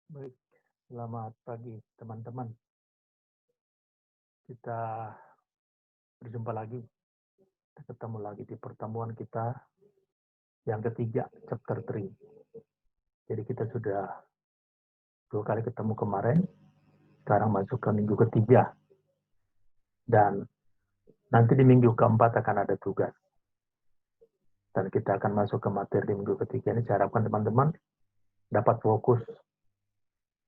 Baik, selamat pagi teman-teman. Kita berjumpa lagi, kita ketemu lagi di pertemuan kita yang ketiga, chapter 3. Jadi kita sudah 2 kali ketemu kemarin, sekarang masuk ke minggu ketiga. Dan nanti di minggu keempat akan ada tugas. Dan kita akan masuk ke materi di minggu ketiga ini. Saya harapkan teman-teman dapat fokus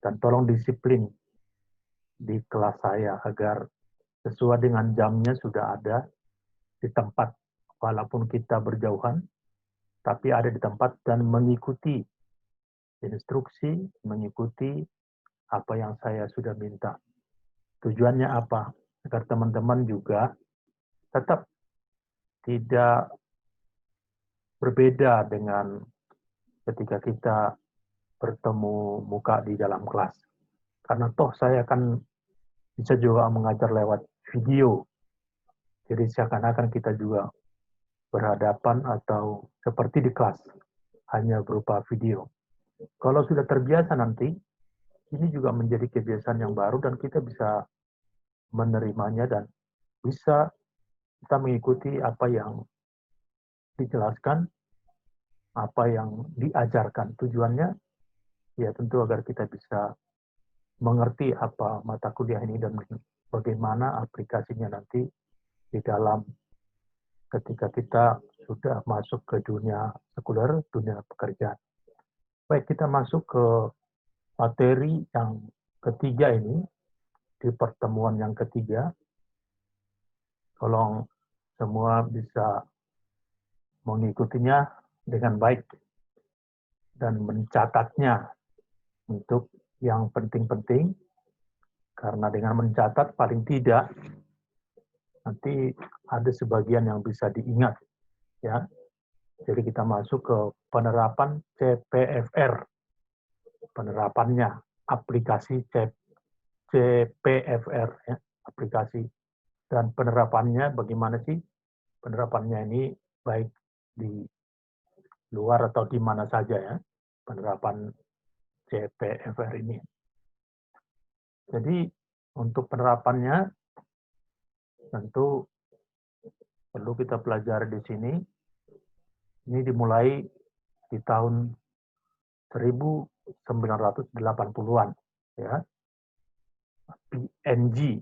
dan tolong disiplin di kelas saya agar sesuai dengan jamnya sudah ada di tempat. Walaupun kita berjauhan, tapi ada di tempat dan mengikuti instruksi, mengikuti apa yang saya sudah minta. Tujuannya apa? Agar teman-teman juga tetap tidak berbeda dengan ketika kita bertemu muka di dalam kelas. Karena toh saya akan bisa juga mengajar lewat video. Jadi seakan-akan kita juga berhadapan atau seperti di kelas, hanya berupa video. Kalau sudah terbiasa nanti, ini juga menjadi kebiasaan yang baru dan kita bisa menerimanya dan bisa kita mengikuti apa yang dijelaskan, apa yang diajarkan. Tujuannya ya tentu agar kita bisa mengerti apa mata kuliah ini dan bagaimana aplikasinya nanti di dalam ketika kita sudah masuk ke dunia sekuler, dunia pekerjaan. Baik, kita masuk ke materi yang ketiga ini, di pertemuan yang ketiga. Tolong semua bisa mengikutinya dengan baik dan mencatatnya untuk yang penting-penting, karena dengan mencatat paling tidak nanti ada sebagian yang bisa diingat, ya. Jadi kita masuk ke penerapan CPFR, penerapannya aplikasi CPFR, ya, aplikasi, dan penerapannya bagaimana sih penerapannya ini, baik di luar atau di mana saja, ya, penerapan CPFR ini. Jadi untuk penerapannya tentu perlu kita pelajari di sini. Ini dimulai di tahun 1980-an, ya. PNG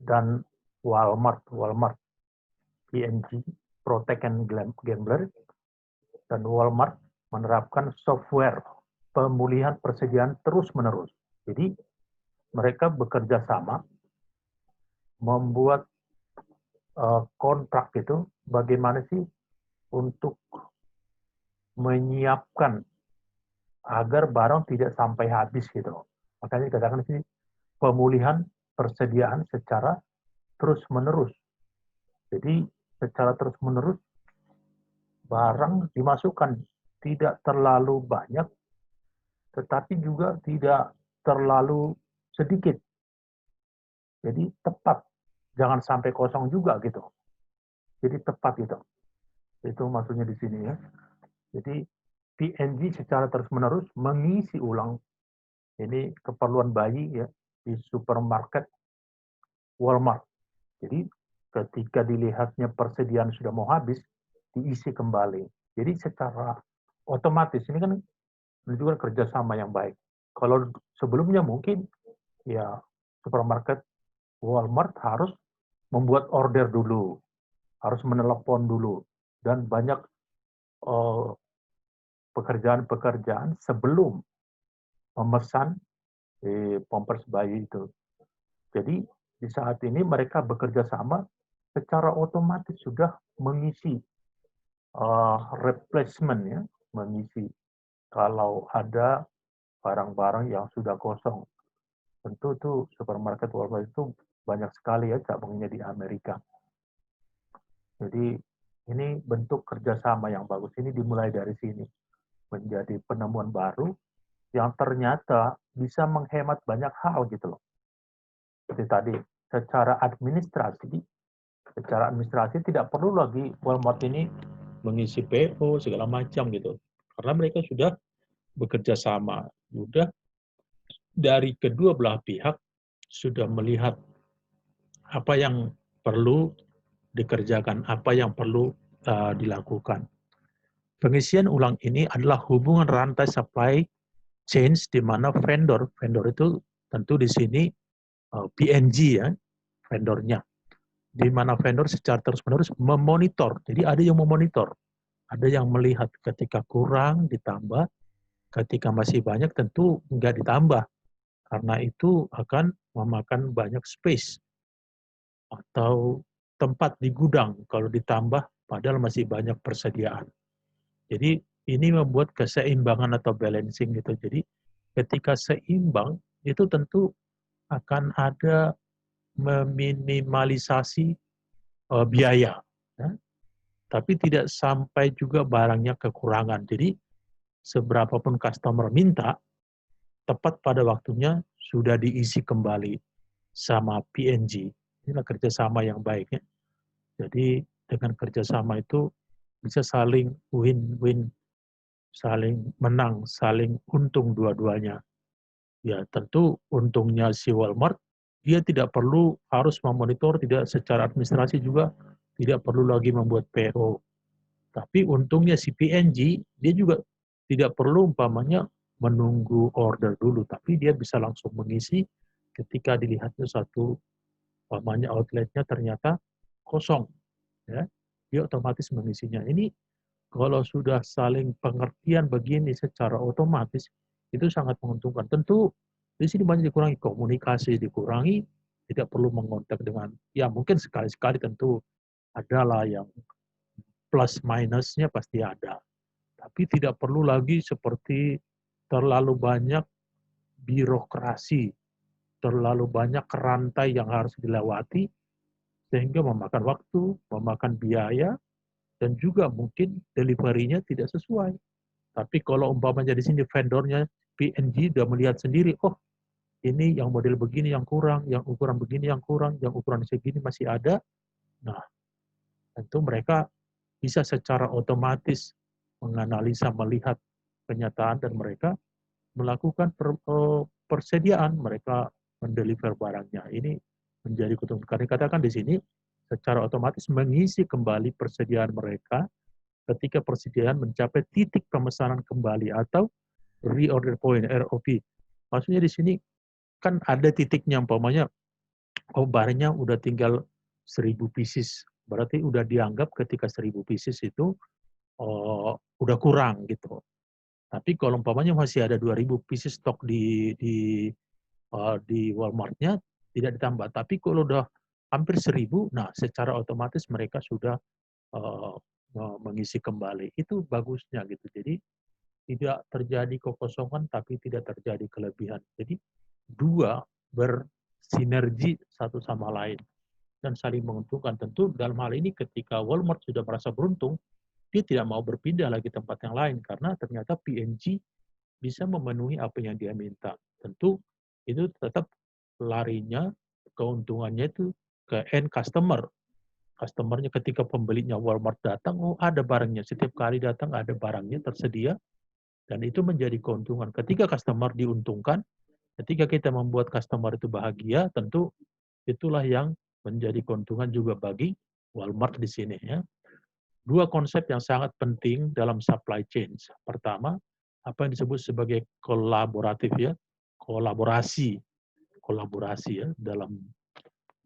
dan Walmart, PNG, Protect and Gambler, dan Walmart menerapkan software pemulihan persediaan terus-menerus. Jadi mereka bekerja sama membuat kontrak itu bagaimana sih untuk menyiapkan agar barang tidak sampai habis gitu. Makanya kadang-kadang sih pemulihan persediaan secara terus-menerus. Jadi secara terus-menerus barang dimasukkan tidak terlalu banyak, tetapi juga tidak terlalu sedikit. Jadi tepat, jangan sampai kosong juga gitu. Jadi tepat gitu. Itu maksudnya di sini, ya. Jadi PNG secara terus-menerus mengisi ulang ini keperluan bayi, ya, di supermarket Walmart. Jadi ketika dilihatnya persediaan sudah mau habis, diisi kembali. Jadi secara otomatis ini kan menunjukkan kerjasama yang baik. Kalau sebelumnya mungkin ya supermarket Walmart harus membuat order dulu, harus menelepon dulu, dan banyak pekerjaan-pekerjaan sebelum memesan pampers bayi itu. Jadi di saat ini mereka bekerja sama secara otomatis sudah mengisi replacement, ya, mengisi kalau ada barang-barang yang sudah kosong. Tentu tuh supermarket Walmart itu banyak sekali, ya, cabangnya di Amerika. Jadi ini bentuk kerjasama yang bagus. Ini dimulai dari sini menjadi penemuan baru yang ternyata bisa menghemat banyak hal gitu loh. Seperti tadi, secara administrasi tidak perlu lagi Walmart ini mengisi PO segala macam gitu. Karena mereka sudah bekerja sama, sudah dari kedua belah pihak sudah melihat apa yang perlu dikerjakan, apa yang perlu dilakukan. Pengisian ulang ini adalah hubungan rantai supply chain di mana vendor itu tentu di sini PNG ya, vendornya. Di mana vendor secara terus-menerus memonitor. Jadi ada yang memonitor, ada yang melihat ketika kurang ditambah, ketika masih banyak tentu nggak ditambah. Karena itu akan memakan banyak space atau tempat di gudang kalau ditambah padahal masih banyak persediaan. Jadi ini membuat keseimbangan atau balancing gitu. Jadi ketika seimbang itu tentu akan ada meminimalisasi biaya, ya. Tapi tidak sampai juga barangnya kekurangan. Jadi seberapapun customer minta, tepat pada waktunya sudah diisi kembali sama PNG. Inilah kerjasama yang baik ya. Jadi dengan kerjasama itu bisa saling win-win, saling menang, saling untung dua-duanya. Ya tentu untungnya si Walmart, dia tidak perlu harus memonitor, tidak secara administrasi juga tidak perlu lagi membuat PO. Tapi untungnya si PNG, dia juga tidak perlu umpamanya menunggu order dulu, tapi dia bisa langsung mengisi ketika dilihatnya satu umpamanya outletnya ternyata kosong, ya, dia otomatis mengisinya. Ini kalau sudah saling pengertian begini secara otomatis, itu sangat menguntungkan. Tentu di sini banyak dikurangi komunikasi, dikurangi, tidak perlu mengontak dengan, ya mungkin sekali-sekali tentu adalah yang plus minusnya pasti ada. Tapi tidak perlu lagi seperti terlalu banyak birokrasi, terlalu banyak rantai yang harus dilewati, sehingga memakan waktu, memakan biaya, dan juga mungkin delivery-nya tidak sesuai. Tapi kalau umpamanya di sini vendornya PNG sudah melihat sendiri, oh ini yang model begini yang kurang, yang ukuran begini yang kurang, yang ukuran segini masih ada. Nah, tentu mereka bisa secara otomatis menganalisa, melihat kenyataan dan mereka melakukan persediaan, mereka mendeliver barangnya. Ini menjadi keuntungan. Karena katakan di sini secara otomatis mengisi kembali persediaan mereka ketika persediaan mencapai titik pemesanan kembali atau reorder point ROP. Maksudnya di sini kan ada titiknya, umpamanya oh barangnya udah tinggal 1000 pieces. Berarti udah dianggap ketika 1000 pieces itu udah kurang gitu. Tapi kalau umpamanya masih ada 2000 pieces stok di Walmart-nya tidak ditambah. Tapi kalau udah hampir 1000, nah secara otomatis mereka sudah uh, mengisi kembali. Itu bagusnya gitu. Jadi tidak terjadi kekosongan tapi tidak terjadi kelebihan. Jadi dua bersinergi satu sama lain dan saling menguntungkan. Tentu dalam hal ini ketika Walmart sudah merasa beruntung, dia tidak mau berpindah lagi tempat yang lain karena ternyata PNG bisa memenuhi apa yang dia minta. Tentu itu tetap larinya, keuntungannya itu ke end customer. Customernya ketika pembelinya Walmart datang, oh ada barangnya. Setiap kali datang ada barangnya tersedia, dan itu menjadi keuntungan. Ketika customer diuntungkan, ketika kita membuat customer itu bahagia, tentu itulah yang menjadi keuntungan juga bagi Walmart di sini ya. Dua konsep yang sangat penting dalam supply chain. Pertama, apa yang disebut sebagai kolaboratif ya, kolaborasi, ya dalam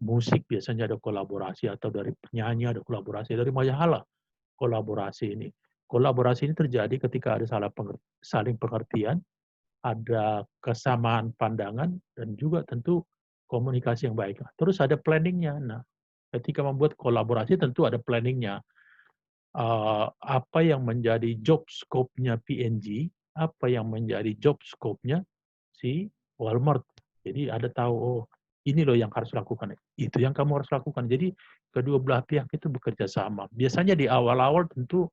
musik biasanya ada kolaborasi atau dari penyanyi ada kolaborasi, dari banyak hal kolaborasi ini. Kolaborasi ini terjadi ketika ada saling pengertian, ada kesamaan pandangan, dan juga tentu komunikasi yang baik. Terus ada planningnya. Nah, ketika membuat kolaborasi tentu ada planningnya. Apa yang menjadi job scope-nya PNG, apa yang menjadi job scope-nya si Walmart. Jadi ada tahu, oh ini loh yang harus lakukan, itu yang kamu harus lakukan. Jadi kedua belah pihak itu bekerja sama. Biasanya di awal-awal tentu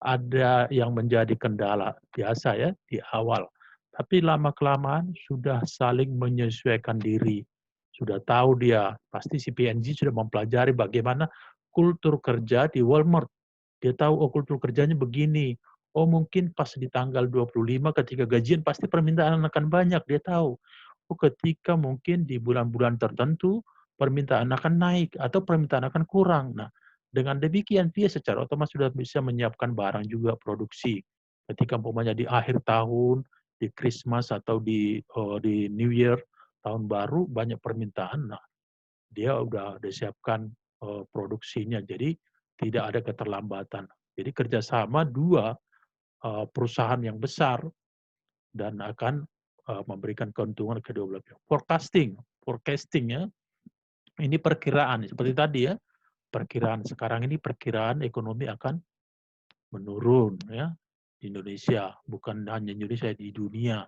ada yang menjadi kendala biasa ya di awal. Tapi lama-kelamaan sudah saling menyesuaikan diri. Sudah tahu dia, pasti si PNG sudah mempelajari bagaimana kultur kerja di Walmart. Dia tahu, oh kultur kerjanya begini. Oh mungkin pas di tanggal 25 ketika gajian pasti permintaan akan banyak, dia tahu. ketika mungkin di bulan-bulan tertentu permintaan akan naik atau permintaan akan kurang. Nah, dengan demikian dia secara otomatis sudah bisa menyiapkan barang juga produksi. Ketika umpamanya di akhir tahun, di Christmas atau di New Year, tahun baru banyak permintaan. Nah, dia udah disiapkan produksinya. Jadi tidak ada keterlambatan. Jadi kerjasama dua perusahaan yang besar dan akan memberikan keuntungan kedua belah pihak. Forecasting ya, ini perkiraan seperti tadi ya, perkiraan sekarang ini perkiraan ekonomi akan menurun ya di Indonesia, bukan hanya Indonesia, di dunia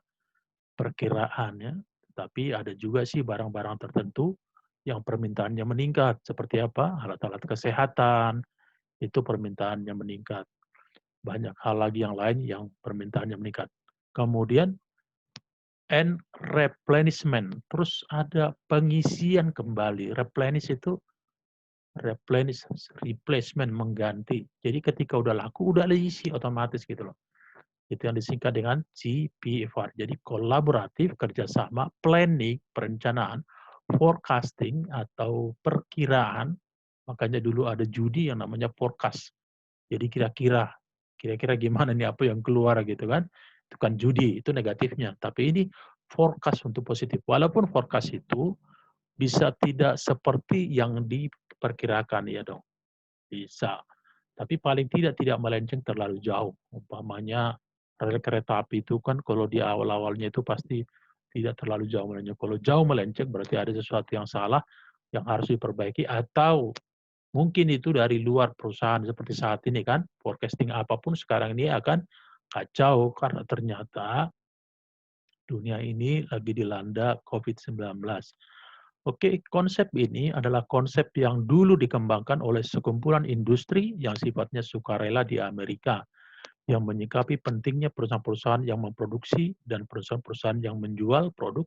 perkiraan ya. Tapi ada juga sih barang-barang tertentu yang permintaannya meningkat. Seperti apa? Alat-alat kesehatan, itu permintaannya meningkat. Banyak hal lagi yang lain yang permintaannya meningkat. Kemudian and replenishment. Terus ada pengisian kembali. Replenish, replacement, mengganti. Jadi ketika udah laku, udah diisi otomatis gitu loh. Itu yang disingkat dengan GPFR. Jadi kolaboratif, kerjasama, planning, perencanaan, forecasting atau perkiraan. Makanya dulu ada judi yang namanya forecast. Jadi kira-kira gimana nih apa yang keluar gitu kan. Itu kan judi, itu negatifnya. Tapi ini forecast untuk positif. Walaupun forecast itu bisa tidak seperti yang diperkirakan ya dong. Bisa. Tapi paling tidak melenceng terlalu jauh. Umpamanya rel kereta api itu kan kalau di awal-awalnya itu pasti tidak terlalu jauh melenceng. Kalau jauh melenceng berarti ada sesuatu yang salah yang harus diperbaiki atau mungkin itu dari luar perusahaan seperti saat ini kan, forecasting apapun sekarang ini akan kacau karena ternyata dunia ini lagi dilanda COVID-19. Oke, konsep ini adalah konsep yang dulu dikembangkan oleh sekumpulan industri yang sifatnya sukarela di Amerika, yang menyikapi pentingnya perusahaan-perusahaan yang memproduksi dan perusahaan-perusahaan yang menjual produk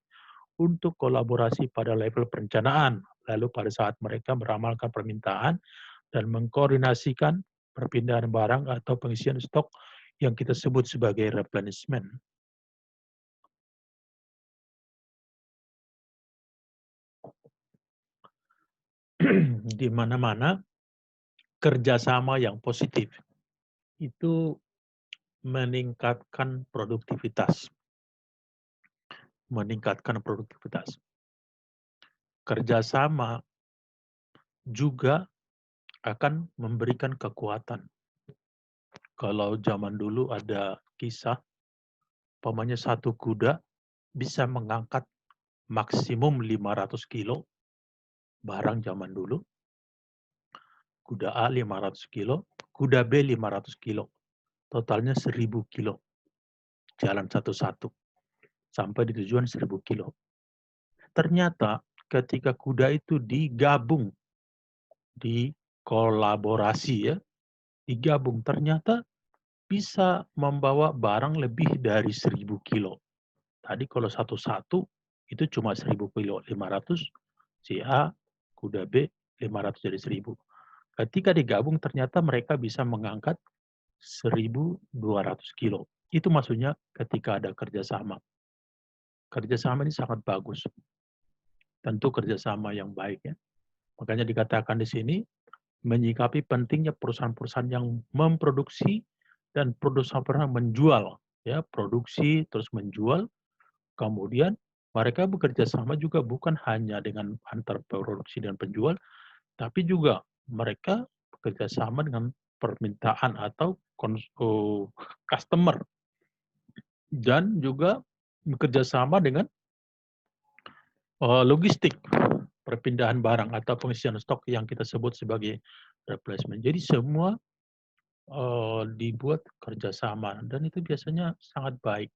untuk kolaborasi pada level perencanaan. Lalu pada saat mereka meramalkan permintaan dan mengkoordinasikan perpindahan barang atau pengisian stok yang kita sebut sebagai replenishment. Di mana-mana kerjasama yang positif itu meningkatkan produktivitas. Meningkatkan produktivitas. Kerjasama juga akan memberikan kekuatan. Kalau zaman dulu ada kisah, umpamanya satu kuda bisa mengangkat maksimum 500 kilo barang zaman dulu. Kuda A 500 kilo, kuda B 500 kilo. Totalnya 1000 kilo. Jalan satu-satu. Sampai di tujuan 1000 kilo. Ternyata ketika kuda itu digabung, dikolaborasi ya, digabung ternyata bisa membawa barang lebih dari 1000 kilo. Tadi kalau satu-satu itu cuma 1000 kilo, 500 si A, kuda B 500 jadi 1000. Ketika digabung ternyata mereka bisa mengangkat 1200 kilo. Itu maksudnya ketika ada kerjasama. Kerjasama ini sangat bagus. Tentu kerjasama yang baik ya. Makanya dikatakan di sini, menyikapi pentingnya perusahaan-perusahaan yang memproduksi dan perusahaan-perusahaan menjual. Ya, produksi terus menjual. Kemudian mereka bekerja sama juga bukan hanya dengan antar produksi dan penjual, tapi juga mereka bekerja sama dengan permintaan atau customer dan juga bekerja sama dengan logistik perpindahan barang atau pengisian stok yang kita sebut sebagai replacement. Jadi semua dibuat kerjasama dan itu biasanya sangat baik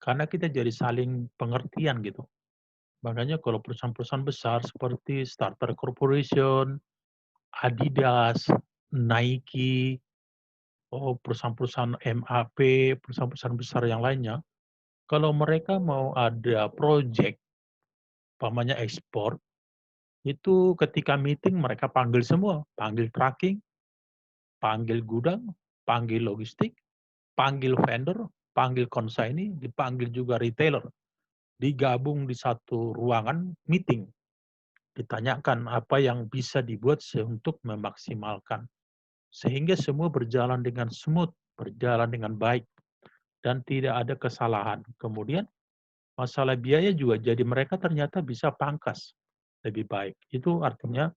karena kita jadi saling pengertian gitu. Makanya kalau perusahaan-perusahaan besar seperti Starter Corporation, Adidas, Nike, perusahaan-perusahaan MAP, perusahaan-perusahaan besar yang lainnya, kalau mereka mau ada project, umpamanya ekspor, itu ketika meeting mereka panggil semua, panggil tracking, panggil gudang, panggil logistik, panggil vendor, panggil consignee, dipanggil juga retailer. digabung di satu ruangan meeting. Ditanyakan apa yang bisa dibuat untuk memaksimalkan. Sehingga semua berjalan dengan smooth, berjalan dengan baik, dan tidak ada kesalahan. Kemudian masalah biaya juga jadi mereka ternyata bisa pangkas lebih baik. Itu artinya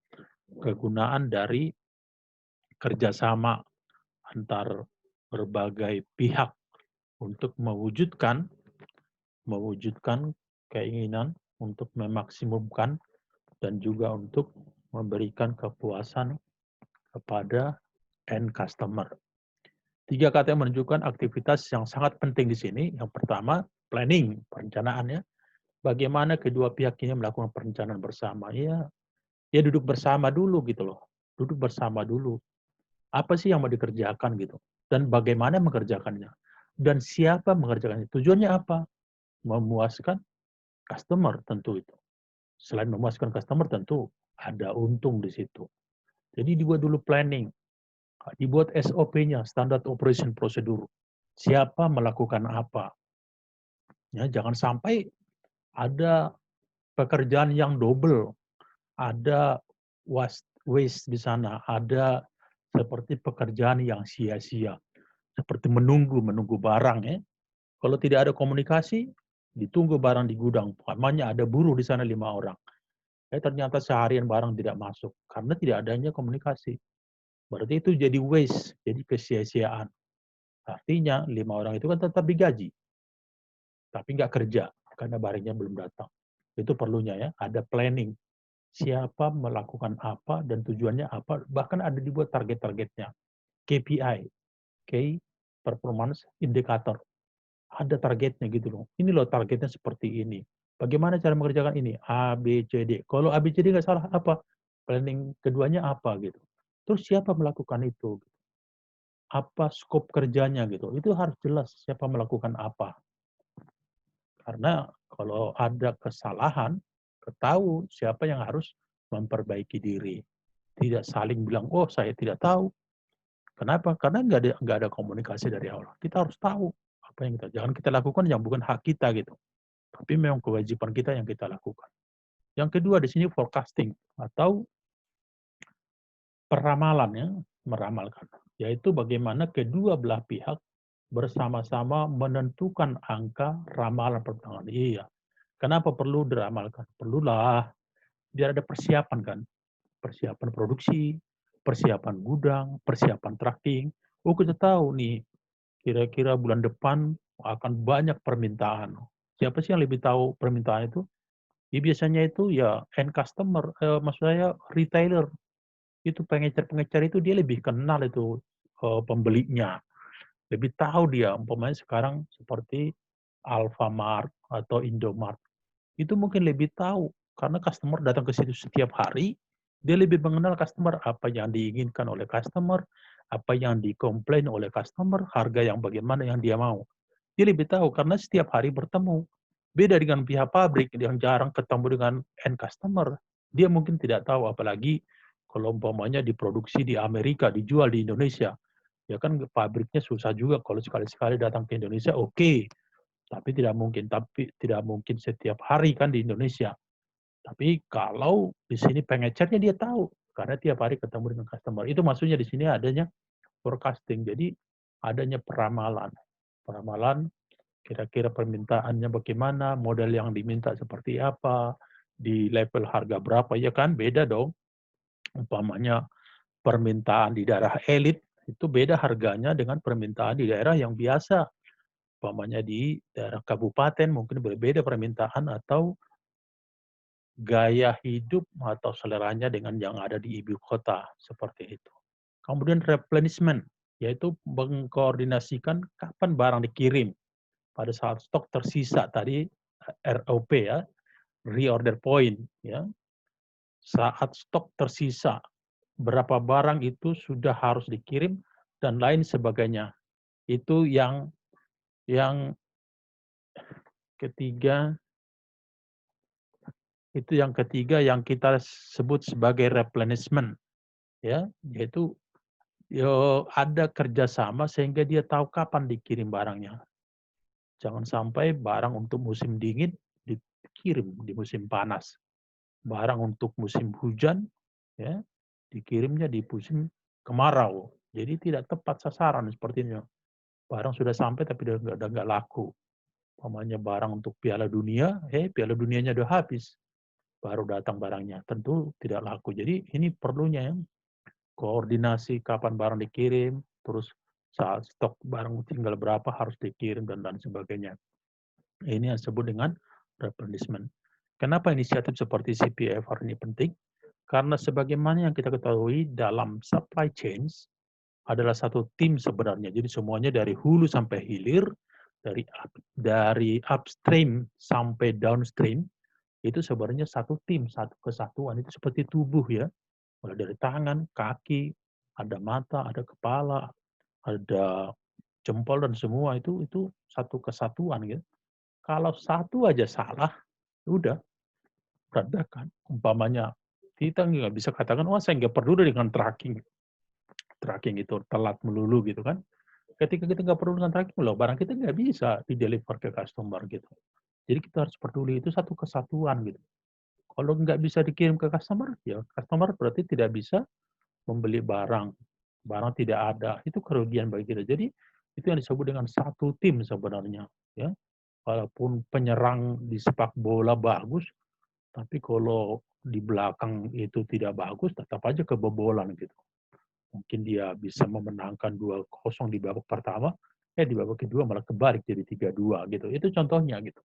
kegunaan dari kerjasama antar berbagai pihak untuk mewujudkan keinginan untuk memaksimumkan dan juga untuk memberikan kepuasan kepada end customer. 3 kata yang menunjukkan aktivitas yang sangat penting di sini. Yang pertama, planning, perencanaannya. Bagaimana kedua pihak ini melakukan perencanaan bersama. Ya duduk bersama dulu gitu loh. Duduk bersama dulu. Apa sih yang mau dikerjakan gitu. Dan bagaimana mengerjakannya. Dan siapa mengerjakannya. Tujuannya apa? Memuaskan customer tentu itu. Selain memuaskan customer tentu ada untung di situ. Jadi dibuat dulu planning. Dibuat SOP-nya, Standard Operation Procedure. Siapa melakukan apa. Ya, jangan sampai ada pekerjaan yang double, ada waste di sana, ada seperti pekerjaan yang sia-sia, seperti menunggu barang ya. Kalau tidak ada komunikasi, ditunggu barang di gudang, namanya ada buruh di sana 5 orang. Ternyata seharian barang tidak masuk karena tidak adanya komunikasi. Berarti itu jadi waste, jadi kesia-siaan. Artinya 5 orang itu kan tetap digaji, tapi nggak kerja karena barangnya belum datang. Itu perlunya ya, ada planning. Siapa melakukan apa dan tujuannya apa, bahkan ada dibuat target-targetnya. KPI, Key Performance Indicator. Ada targetnya gitu loh. Ini loh targetnya seperti ini. Bagaimana cara mengerjakan ini? A, B, C, D. Kalau A, B, C, D nggak salah apa? Planning keduanya apa gitu. Terus siapa melakukan itu? Apa skop kerjanya gitu. Itu harus jelas siapa melakukan apa. Karena kalau ada kesalahan, ketahui siapa yang harus memperbaiki diri. Tidak saling bilang, oh saya tidak tahu. Kenapa? Karena nggak ada komunikasi dari awal. Kita harus tahu apa yang jangan kita lakukan yang bukan hak kita gitu. Tapi memang kewajiban kita yang kita lakukan. Yang kedua di sini forecasting atau peramalan ya, meramalkan. Yaitu bagaimana kedua belah pihak bersama-sama menentukan angka ramalan pertengahan. Iya. Kenapa perlu diramalkan? Perlulah biar ada persiapan kan. Persiapan produksi, persiapan gudang, persiapan tracking. Oh kita tahu nih, kira-kira bulan depan akan banyak permintaan. Siapa sih yang lebih tahu permintaan itu? Ya biasanya itu ya end customer, maksud saya retailer. Itu pengecer-pengecer itu dia lebih kenal itu pembelinya. Lebih tahu dia, umpamanya sekarang seperti Alfamart atau Indomart. Itu mungkin lebih tahu karena customer datang ke situ setiap hari, dia lebih mengenal customer, apa yang diinginkan oleh customer, apa yang dikomplain oleh customer, harga yang bagaimana yang dia mau. Dia lebih tahu karena setiap hari bertemu. Beda dengan pihak pabrik yang jarang ketemu dengan end customer. Dia mungkin tidak tahu, apalagi kalau umpamanya diproduksi di Amerika, dijual di Indonesia. Ya kan pabriknya susah juga kalau sekali-sekali datang ke Indonesia, oke. Tapi tidak mungkin setiap hari kan di Indonesia. Tapi kalau di sini pengecernya dia tahu karena tiap hari ketemu dengan customer. Itu maksudnya di sini adanya forecasting. Jadi adanya peramalan. Peramalan kira-kira permintaannya bagaimana, model yang diminta seperti apa, di level harga berapa, ya kan beda dong. Umpamanya permintaan di daerah elit itu beda harganya dengan permintaan di daerah yang biasa. Umpamanya di daerah kabupaten mungkin berbeda permintaan atau gaya hidup atau seleranya dengan yang ada di ibu kota, seperti itu. Kemudian replenishment, yaitu mengkoordinasikan kapan barang dikirim. Pada saat stok tersisa tadi, ROP ya, reorder point ya. Saat stok tersisa, berapa barang itu sudah harus dikirim dan lain sebagainya. Itu yang ketiga, itu yang ketiga yang kita sebut sebagai replenishment ya, yaitu ada kerjasama sehingga dia tahu kapan dikirim barangnya. Jangan sampai barang untuk musim dingin dikirim di musim panas. Barang untuk musim hujan, ya, dikirimnya di musim kemarau. Jadi tidak tepat sasaran sepertinya. Barang sudah sampai tapi udah nggak laku. Umpamanya barang untuk Piala Dunia, Piala Dunianya udah habis, baru datang barangnya. Tentu tidak laku. Jadi ini perlunya ya, koordinasi kapan barang dikirim, terus saat stok barang tinggal berapa harus dikirim dan lain sebagainya. Ini yang disebut dengan replenishment. Kenapa inisiatif seperti CPFR ini penting? Karena sebagaimana yang kita ketahui dalam supply chains adalah satu tim sebenarnya. Jadi semuanya dari hulu sampai hilir, dari upstream sampai downstream, itu sebenarnya satu tim, satu kesatuan. Itu seperti tubuh ya. Mulai dari tangan, kaki, ada mata, ada kepala, ada jempol dan semua itu satu kesatuan gitu. Kalau satu aja salah, udah berantakan. Umpamanya kita nggak bisa katakan, oh saya nggak peduli dengan tracking. Tracking itu telat melulu gitu kan. Ketika kita nggak peduli dengan tracking, loh barang kita nggak bisa di-deliver ke customer gitu. Jadi kita harus peduli, itu satu kesatuan gitu. Kalau nggak bisa dikirim ke customer, ya customer berarti tidak bisa membeli barang. Barang tidak ada, itu kerugian bagi kita. Jadi itu yang disebut dengan satu tim sebenarnya. Ya, walaupun penyerang di sepak bola bagus, tapi kalau di belakang itu tidak bagus, tetap aja kebobolan gitu. Mungkin dia bisa memenangkan 2-0 di babak pertama, di babak kedua malah kebalik jadi 3-2 gitu. Itu contohnya gitu.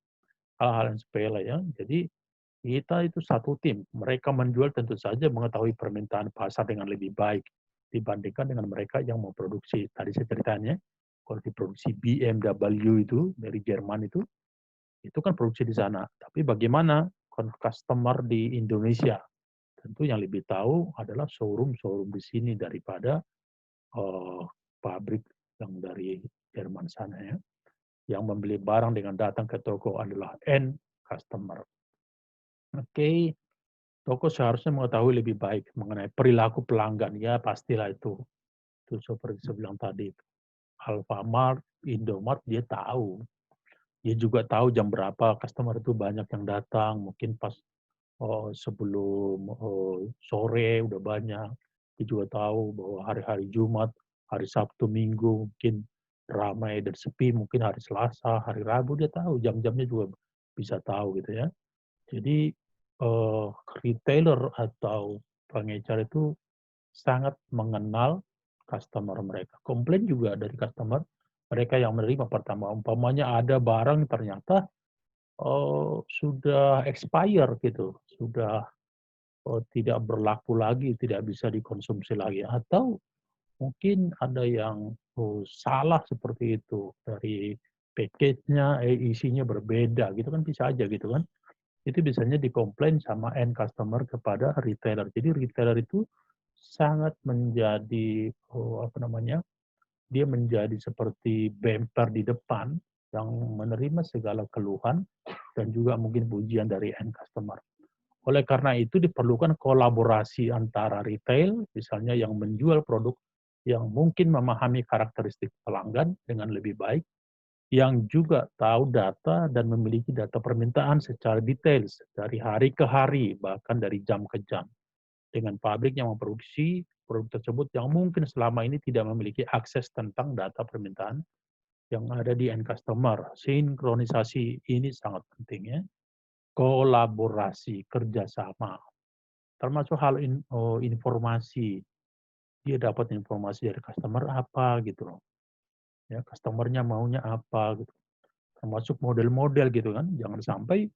Hal-hal yang sepele ya. Jadi kita itu satu tim. Mereka menjual tentu saja mengetahui permintaan pasar dengan lebih baik dibandingkan dengan mereka yang memproduksi. Tadi saya ceritanya, kalau diproduksi BMW itu dari Jerman itu kan produksi di sana. Tapi bagaimana customer di Indonesia? Tentu yang lebih tahu adalah showroom-showroom di sini daripada pabrik yang dari Jerman sana ya. Yang membeli barang dengan datang ke toko adalah end customer. Oke, toko seharusnya mengetahui lebih baik mengenai perilaku pelanggan. Ya pastilah itu. Itu seperti saya bilang tadi. Alfamart, Indomart dia tahu. Dia juga tahu jam berapa customer itu banyak yang datang. Mungkin pas sebelum sore udah banyak. Dia juga tahu bahwa hari-hari Jumat, hari Sabtu, Minggu mungkin ramai dan sepi. Mungkin hari Selasa, hari Rabu dia tahu. Jam-jamnya juga bisa tahu gitu ya. Jadi retailer atau pengecar itu sangat mengenal customer mereka. Komplain juga dari customer mereka yang menerima pertama. Umpamanya ada barang ternyata sudah expire gitu, sudah tidak berlaku lagi, tidak bisa dikonsumsi lagi. Atau mungkin ada yang salah seperti itu dari package-nya, isinya berbeda gitu kan bisa aja gitu kan. Itu biasanya dikomplain sama end customer kepada retailer. Jadi retailer itu sangat menjadi apa namanya? Dia menjadi seperti bemper di depan yang menerima segala keluhan dan juga mungkin pujian dari end customer. Oleh karena itu diperlukan kolaborasi antara retail, misalnya yang menjual produk yang mungkin memahami karakteristik pelanggan dengan lebih baik, yang juga tahu data dan memiliki data permintaan secara detail dari hari ke hari, bahkan dari jam ke jam. Dengan pabrik yang memproduksi produk tersebut yang mungkin selama ini tidak memiliki akses tentang data permintaan yang ada di end customer. Sinkronisasi ini sangat penting ya. Kolaborasi, kerjasama, termasuk hal informasi. Dia dapat informasi dari customer apa gitu loh. Ya, customernya maunya apa gitu. Termasuk model-model gitu kan. Jangan sampai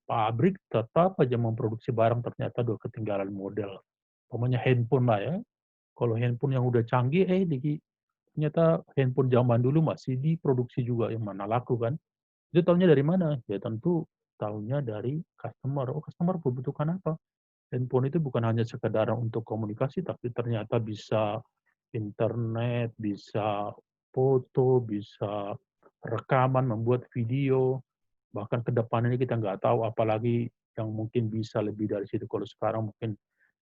pabrik tetap aja memproduksi barang ternyata udah ketinggalan model. Pokoknya handphone lah ya. Kalau handphone yang udah canggih, ternyata handphone zaman dulu masih diproduksi juga yang mana laku kan. Itu tahunya dari mana? Ya tentu tahunya dari customer. Oh, customer membutuhkan apa? Handphone itu bukan hanya sekedar untuk komunikasi, tapi ternyata bisa internet, bisa foto, bisa rekaman, membuat video, bahkan ke depan ini kita nggak tahu apalagi yang mungkin bisa lebih dari situ. Kalau sekarang mungkin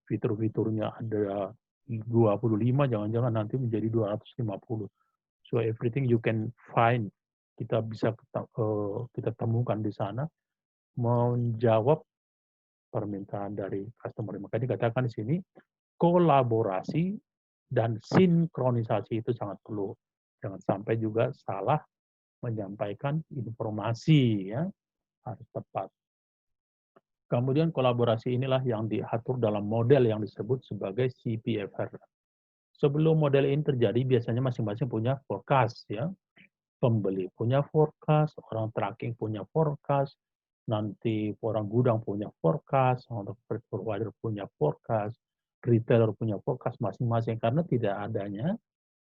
fitur-fiturnya ada 25, jangan-jangan nanti menjadi 250. So everything you can find, kita bisa kita temukan di sana. menjawab permintaan dari customer. Maka dikatakan di sini kolaborasi dan sinkronisasi itu sangat perlu. Jangan sampai juga salah menyampaikan informasi, ya, harus tepat. Kemudian kolaborasi inilah yang diatur dalam model yang disebut sebagai CPFR. Sebelum model ini terjadi, biasanya masing-masing punya forecast, ya. Pembeli punya forecast, orang tracking punya forecast, nanti orang gudang punya forecast, untuk provider punya forecast, retailer punya forecast masing-masing, karena tidak adanya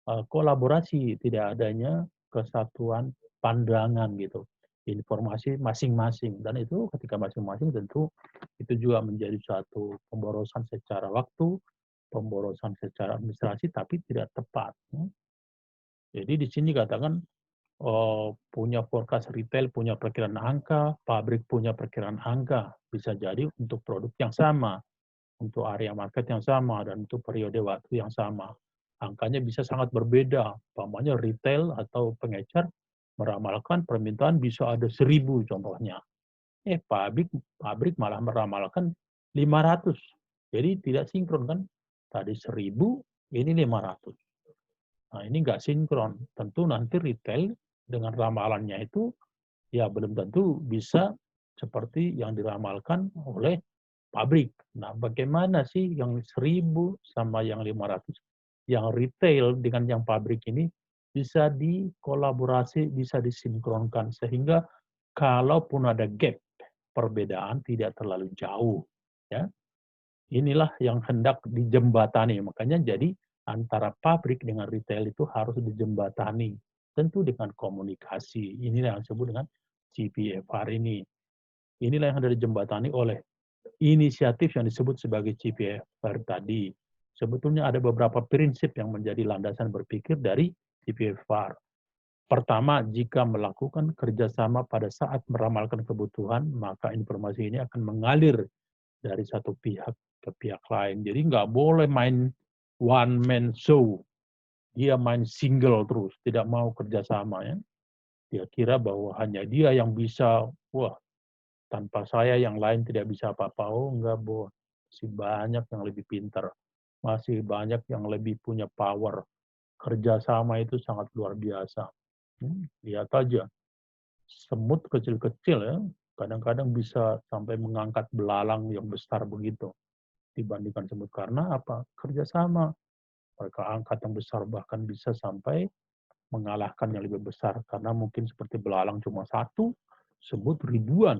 kolaborasi, tidak adanya kesatuan pandangan gitu, informasi masing-masing, dan itu ketika masing-masing tentu itu juga menjadi suatu pemborosan secara waktu, pemborosan secara administrasi, tapi tidak tepat. Jadi di sini katakan punya forecast retail, punya perkiraan angka, pabrik punya perkiraan angka, bisa jadi untuk produk yang sama, untuk area market yang sama, dan untuk periode waktu yang sama. Angkanya bisa sangat berbeda. Umpamanya retail atau pengecer meramalkan permintaan bisa ada 1.000 contohnya. Pabrik malah meramalkan 500. Jadi tidak sinkron kan? Tadi 1.000, ini 500. Nah ini nggak sinkron. Tentu nanti retail dengan ramalannya itu ya belum tentu bisa seperti yang diramalkan oleh pabrik. Nah, bagaimana sih yang 1.000 sama yang 500, yang retail dengan yang pabrik ini bisa dikolaborasi, bisa disinkronkan sehingga kalaupun ada gap, perbedaan tidak terlalu jauh, ya. Inilah yang hendak dijembatani. Makanya jadi antara pabrik dengan retail itu harus dijembatani. Tentu dengan komunikasi. Inilah yang disebut dengan CPFR ini. Inilah yang hendak dijembatani oleh inisiatif yang disebut sebagai CPFR tadi. Sebetulnya ada beberapa prinsip yang menjadi landasan berpikir dari CPFR. Pertama, jika melakukan kerjasama pada saat meramalkan kebutuhan, maka informasi ini akan mengalir dari satu pihak ke pihak lain. Jadi nggak boleh main one man show. Dia main single terus, tidak mau kerjasama, ya. Dia kira bahwa hanya dia yang bisa, wah, tanpa saya yang lain tidak bisa apa-apa. Oh enggak, Bu. Masih banyak yang lebih pintar. Masih banyak yang lebih punya power. Kerjasama itu sangat luar biasa. Lihat aja, semut kecil-kecil, ya, kadang-kadang bisa sampai mengangkat belalang yang besar begitu dibandingkan semut. Karena apa? Kerjasama. Mereka angkat yang besar, bahkan bisa sampai mengalahkan yang lebih besar. Karena mungkin seperti belalang cuma satu, semut ribuan.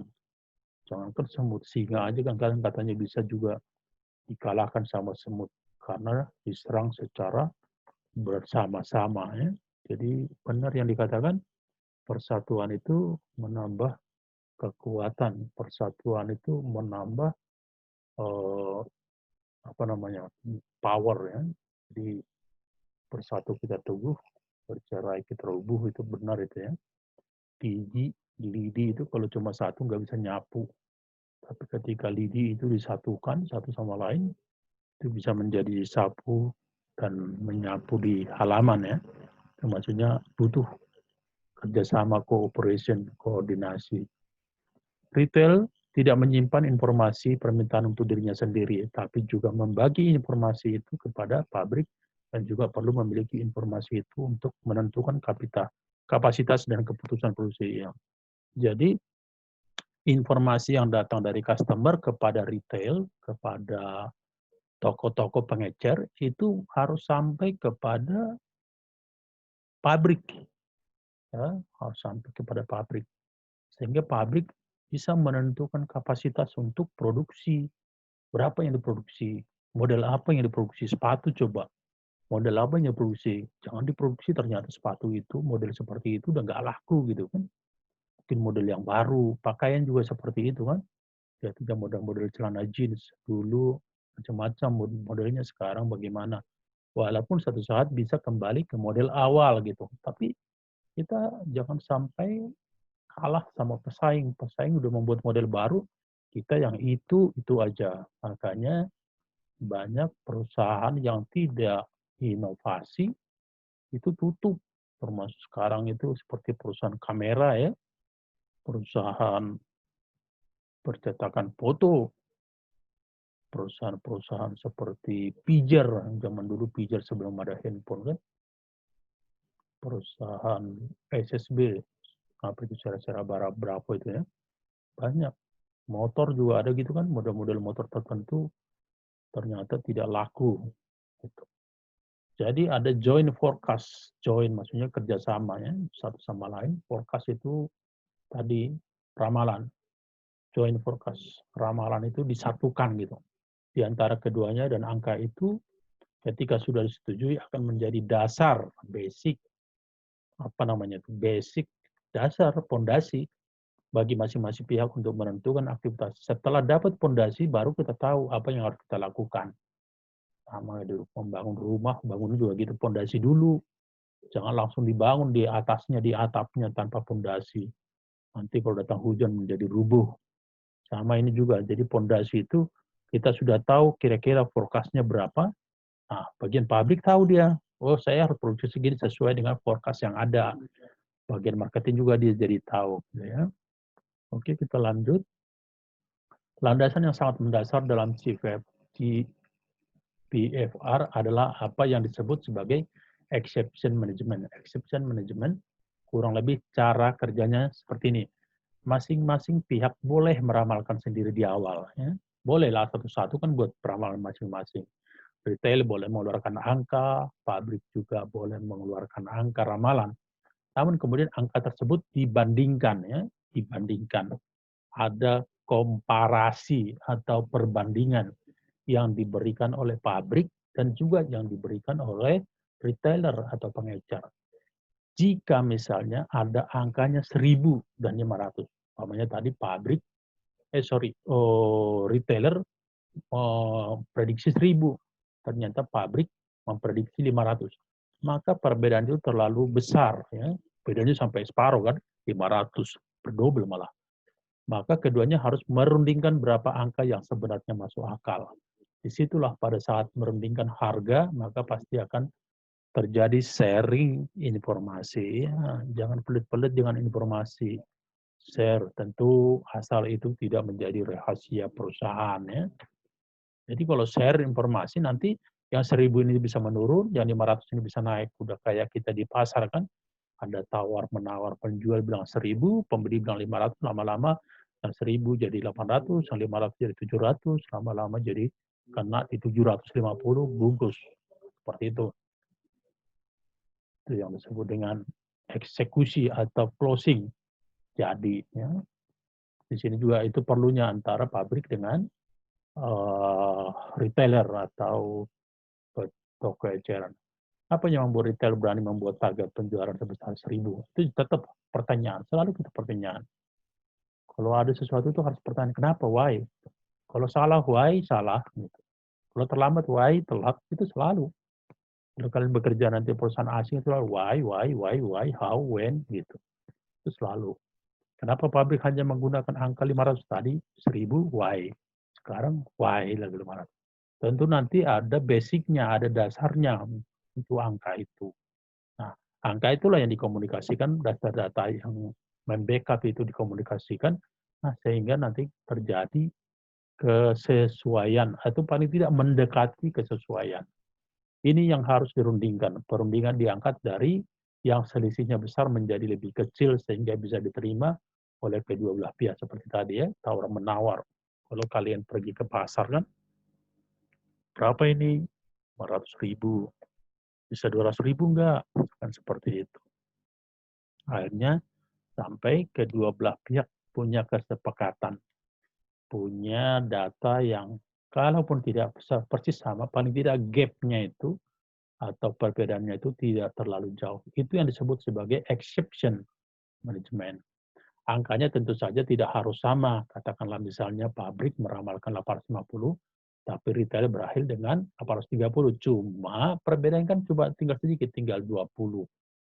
Jangankan semut, singa aja kan kadang katanya bisa juga dikalahkan sama semut. Karena diserang secara bersama-sama, ya. Jadi benar yang dikatakan, persatuan itu menambah kekuatan, persatuan itu menambah eh, apa namanya, power, ya. Jadi bersatu kita teguh, bercerai kita rubuh, itu benar itu, ya. Gigi, lidi itu kalau cuma satu nggak bisa nyapu. Tapi ketika lidi itu disatukan satu sama lain, itu bisa menjadi sapu dan menyapu di halaman, ya. Itu maksudnya butuh kerjasama, cooperation, koordinasi. Retail tidak menyimpan informasi permintaan untuk dirinya sendiri, tapi juga membagi informasi itu kepada pabrik dan juga perlu memiliki informasi itu untuk menentukan kapasitas dan keputusan produksi. Jadi informasi yang datang dari customer kepada retail, kepada toko-toko pengecer, itu harus sampai kepada pabrik, ya, harus sampai kepada pabrik. Sehingga pabrik bisa menentukan kapasitas untuk produksi. Berapa yang diproduksi? Model apa yang diproduksi? Sepatu coba. Model apa yang diproduksi? Jangan diproduksi ternyata sepatu itu, model seperti itu udah nggak laku gitu kan. Mungkin model yang baru. Pakaian juga seperti itu kan. Ya, tidak model-model celana jeans. Dulu macam-macam modelnya, sekarang bagaimana. Walaupun satu saat bisa kembali ke model awal gitu. Tapi kita jangan sampai kalah sama pesaing. Pesaing udah membuat model baru, kita yang itu aja. Makanya banyak perusahaan yang tidak inovasi itu tutup. Termasuk sekarang itu seperti perusahaan kamera, ya, perusahaan percetakan foto, perusahaan-perusahaan seperti Pijer, zaman dulu Pijer sebelum ada handphone kan, perusahaan SSB, apa itu secara berapa itu ya, banyak. Motor juga ada gitu kan, model-model motor tertentu ternyata tidak laku. Gitu. Jadi ada joint forecast, joint maksudnya kerjasama ya, satu sama lain. Forecast itu tadi ramalan, joint forecast, ramalan itu disatukan gitu di antara keduanya dan angka itu ketika sudah disetujui akan menjadi dasar basic apa namanya itu basic dasar pondasi bagi masing-masing pihak untuk menentukan aktivitas. Setelah dapat pondasi baru kita tahu apa yang harus kita lakukan. Sama dulu membangun rumah, bangun juga gitu pondasi dulu. Jangan langsung dibangun di atasnya, di atapnya tanpa pondasi. Nanti kalau datang hujan menjadi rubuh. Sama ini juga. Jadi pondasi itu kita sudah tahu kira-kira forecast-nya berapa. Nah, bagian pabrik tahu dia. Oh, saya harus produksi segini sesuai dengan forecast yang ada. Bagian marketing juga dia jadi tahu. Ya. Oke, kita lanjut. Landasan yang sangat mendasar dalam CPFR adalah apa yang disebut sebagai exception management. Exception management kurang lebih cara kerjanya seperti ini. Masing-masing pihak boleh meramalkan sendiri di awal. Ya. Bolehlah satu-satu kan buat peramalan masing-masing. Retail boleh mengeluarkan angka, pabrik juga boleh mengeluarkan angka ramalan. Namun kemudian angka tersebut dibandingkan, ya, dibandingkan. Ada komparasi atau perbandingan yang diberikan oleh pabrik dan juga yang diberikan oleh retailer atau pengecer. Jika misalnya ada angkanya 1.000 dan 500, umpamanya tadi pabrik, retailer prediksi 1.000, ternyata pabrik memprediksi 500. Maka perbedaan itu terlalu besar, ya. Bedanya sampai separuh kan, 500, berdouble malah. Maka keduanya harus merundingkan berapa angka yang sebenarnya masuk akal. Disitulah pada saat merundingkan harga, maka pasti akan terjadi sharing informasi. Ya, jangan pelit-pelit dengan informasi. Share, tentu asal itu tidak menjadi rahasia perusahaan. Ya. Jadi kalau share informasi nanti yang 1.000 ini bisa menurun, yang 500 ini bisa naik. Udah kayak kita di pasar kan, ada tawar-menawar, penjual bilang 1.000, pembeli bilang 500, lama-lama yang 1.000 jadi 800, yang 500 jadi 700, lama-lama jadi kena di 750 bungkus. Seperti itu. Itu yang disebut dengan eksekusi atau closing. Jadi, ya. Di sini juga itu perlunya antara pabrik dengan retailer atau toko eceran. Apa yang membuat retail berani membuat target penjualan sebesar 1.000? Itu tetap pertanyaan, selalu kita pertanyaan. Kalau ada sesuatu itu harus pertanyaan, kenapa, why? Kalau salah, why, salah. Gitu. Kalau terlambat, why, telat, itu selalu. Kalau kalian bekerja nanti perusahaan asing, itu selalu why, how, when, gitu. Itu selalu. Kenapa pabrik hanya menggunakan angka 500 tadi, 1.000, why? Sekarang, why lagi 500? Tentu nanti ada basicnya, ada dasarnya untuk angka itu. Nah, angka itulah yang dikomunikasikan, data-data yang membackup itu dikomunikasikan, nah, sehingga nanti terjadi kesesuaian, atau paling tidak mendekati kesesuaian. Ini yang harus dirundingkan. Perundingan diangkat dari yang selisihnya besar menjadi lebih kecil, sehingga bisa diterima oleh kedua belah pihak. Seperti tadi ya, tawar-menawar. Kalau kalian pergi ke pasar kan, berapa ini? 500.000. Bisa 200.000 enggak? Kan seperti itu. Akhirnya sampai kedua belah pihak punya kesepakatan, punya data yang kalaupun tidak persis sama, paling tidak gap-nya itu atau perbedaannya itu tidak terlalu jauh. Itu yang disebut sebagai exception management. Angkanya tentu saja tidak harus sama. Katakanlah misalnya pabrik meramalkan 850, tapi retail berakhir dengan 830. Cuma perbedaan kan coba tinggal sedikit, tinggal 20.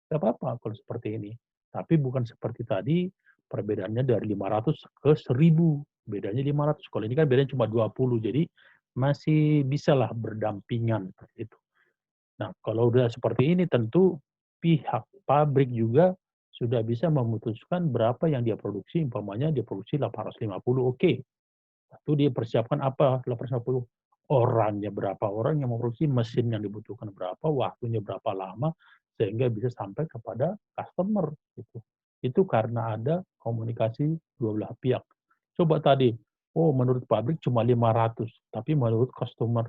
Tidak apa-apa kalau seperti ini. Tapi bukan seperti tadi, perbedaannya dari 500 ke 1.000. Bedanya 500. Kalau ini kan bedanya cuma 20. Jadi masih bisalah berdampingan seperti itu. Nah, kalau udah seperti ini tentu pihak pabrik juga sudah bisa memutuskan berapa yang dia produksi, umpamanya dia produksi 850, oke. Itu dia persiapkan apa 850 orangnya, berapa orang yang memproduksi, mesin yang dibutuhkan berapa, waktunya berapa lama, sehingga bisa sampai kepada customer gitu. Itu karena ada komunikasi dua belah pihak. Coba tadi, oh menurut pabrik cuma 500, tapi menurut customer,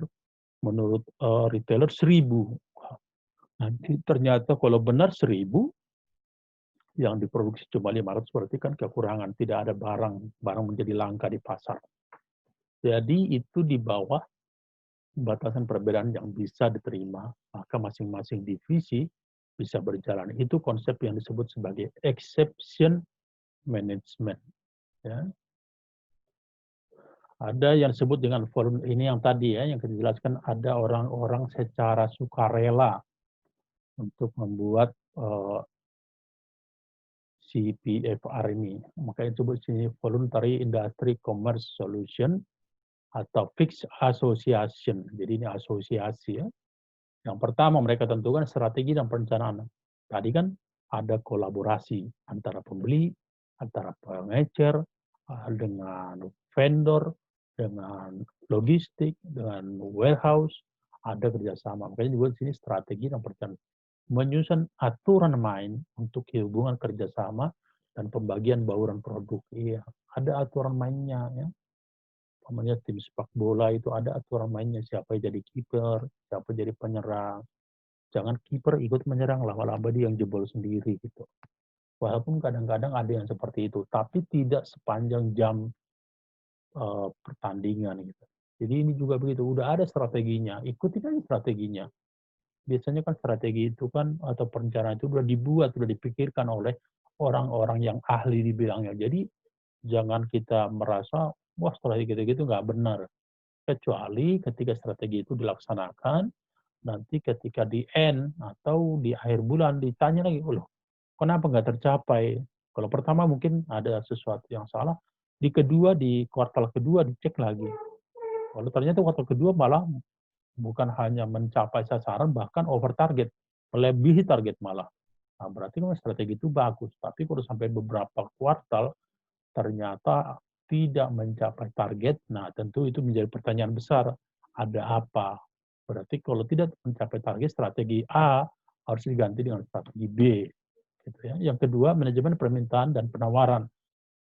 menurut retailer 1000. Nanti ternyata kalau benar 1000, yang diproduksi cuma 500, berarti kan kekurangan, tidak ada barang menjadi langka di pasar. Jadi itu di bawah batasan perbedaan yang bisa diterima, maka masing-masing divisi bisa berjalan. Itu konsep yang disebut sebagai exception management. Ya. Ada yang disebut dengan volume, ini yang tadi ya, yang kita jelaskan, ada orang-orang secara sukarela untuk membuat CPFR ini. Makanya disebut sini Voluntary Industry Commerce Solution atau Fixed Association. Jadi ini asosiasi ya. Yang pertama mereka tentukan strategi dan perencanaan. Tadi kan ada kolaborasi antara pembeli, antara pengecer, dengan vendor, dengan logistik, dengan warehouse, ada kerjasama. Makanya juga di sini strategi dan perencanaan. Menyusun aturan main untuk hubungan kerjasama dan pembagian bauran produk. Iya, ada aturan mainnya ya. Namanya tim sepak bola itu ada aturan mainnya, siapa yang jadi kiper, siapa jadi penyerang. Jangan kiper ikut menyerang, lama-lama dia yang jebol sendiri gitu. Walaupun kadang-kadang ada yang seperti itu, tapi tidak sepanjang jam pertandingan gitu. Jadi ini juga begitu, udah ada strateginya, ikutin aja strateginya. Biasanya kan strategi itu kan atau perencanaan itu udah dibuat, udah dipikirkan oleh orang-orang yang ahli di bidangnya. Jadi jangan kita merasa wah strategi gitu-gitu nggak benar. Kecuali ketika strategi itu dilaksanakan, nanti ketika di end atau di akhir bulan ditanya lagi, loh kenapa nggak tercapai? Kalau pertama mungkin ada sesuatu yang salah, di kedua, di kuartal kedua dicek lagi. Kalau ternyata kuartal kedua malah bukan hanya mencapai sasaran, bahkan over target, melebihi target malah. Nah, berarti kan strategi itu bagus. Tapi kalau sampai beberapa kuartal ternyata tidak mencapai target, nah tentu itu menjadi pertanyaan besar. Ada apa? Berarti kalau tidak mencapai target, strategi A harus diganti dengan strategi B. Gitu ya. Yang kedua, manajemen permintaan dan penawaran.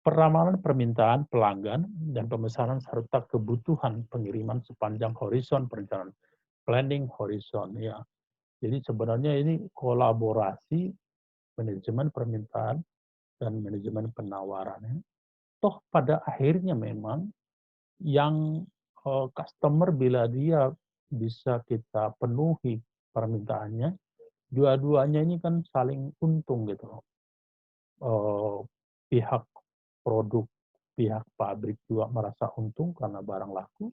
Peramalan permintaan pelanggan dan pemesanan serta kebutuhan pengiriman sepanjang horizon perencanaan. Planning horizon ya. Jadi sebenarnya ini kolaborasi manajemen permintaan dan manajemen penawaran. Ya. Toh pada akhirnya memang yang customer bila dia bisa kita penuhi permintaannya, dua-duanya ini kan saling untung gitu. Pihak produk, pihak pabrik juga merasa untung karena barang laku,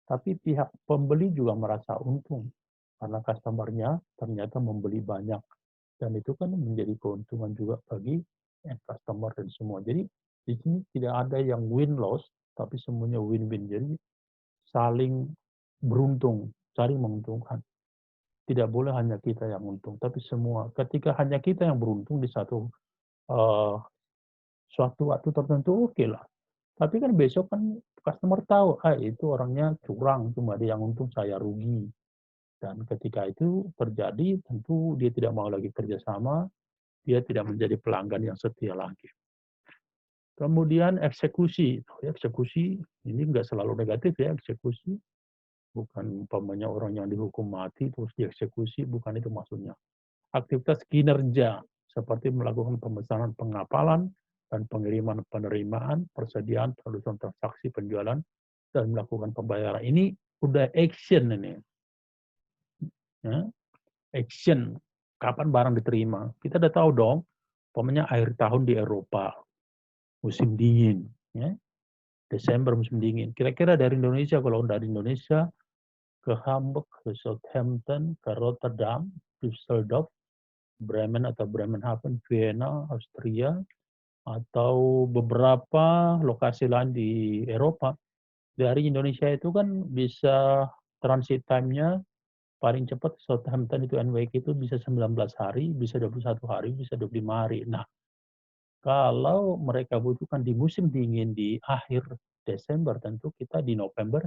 tapi pihak pembeli juga merasa untung karena customer-nya ternyata membeli banyak. Dan itu kan menjadi keuntungan juga bagi customer dan semua. Jadi di sini tidak ada yang win-loss, tapi semuanya win-win. Jadi saling beruntung, saling menguntungkan. Tidak boleh hanya kita yang untung, tapi semua. Ketika hanya kita yang beruntung di suatu waktu tertentu, oke lah. Tapi kan besok kan customer tahu, itu orangnya curang, cuma dia yang untung, saya rugi. Dan ketika itu terjadi, tentu dia tidak mau lagi kerjasama, dia tidak menjadi pelanggan yang setia lagi. Kemudian eksekusi. Eksekusi ini nggak selalu negatif ya, eksekusi. Bukan umpamanya orang yang dihukum mati terus dieksekusi, bukan itu maksudnya. Aktivitas kinerja seperti melakukan pemesanan pengapalan dan pengiriman penerimaan, persediaan, produsen transaksi, penjualan, dan melakukan pembayaran. Ini udah action ini. Ya. Action. Kapan barang diterima? Kita udah tahu dong, umpamanya akhir tahun di Eropa, musim dingin. Ya. Desember musim dingin. Kira-kira dari Indonesia, kalau dari Indonesia, ke Hamburg, ke Southampton, ke Rotterdam, Düsseldorf, Bremen atau Bremenhaven, Vienna, Austria, atau beberapa lokasi lain di Eropa. Dari Indonesia itu kan bisa transit time-nya paling cepat Southampton itu NWK itu bisa 19 hari, bisa 21 hari, bisa 25 hari. Nah, kalau mereka butuhkan di musim dingin di akhir Desember, tentu kita di November